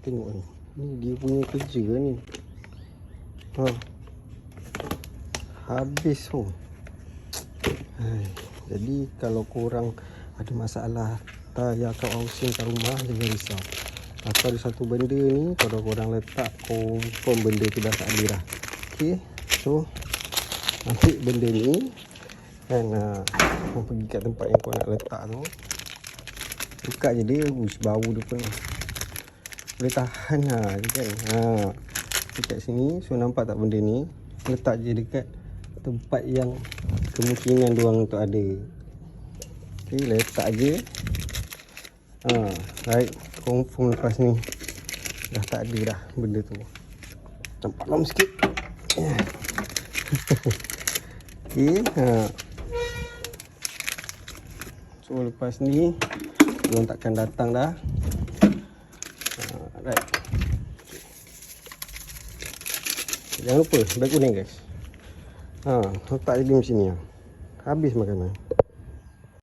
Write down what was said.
Tengok ni. Ni dia punya kerja ni. Ha. Habis tu. Jadi kalau korang ada masalah tayar kat housing kat rumah, jangan risau. Atau ada satu benda ni, kalau korang letak, confirm benda tu dah tak ada dah. Okay. So ambil benda ni kan, pergi kat tempat yang kau nak letak tu. Buka je dia. Bau dia pun boleh tahan lah kan. Dekat sini. So nampak tak benda ni, letak je dekat tempat yang kemungkinan diorang tu ada. Okay, letak je. Right. Confirm lepas ni dah tak ada dah benda tu. Nampak lama sikit. Okay. So lepas ni diorang takkan datang dah. Right. Jangan lupa beg kuning guys. Letak je di sini. Habis makanan.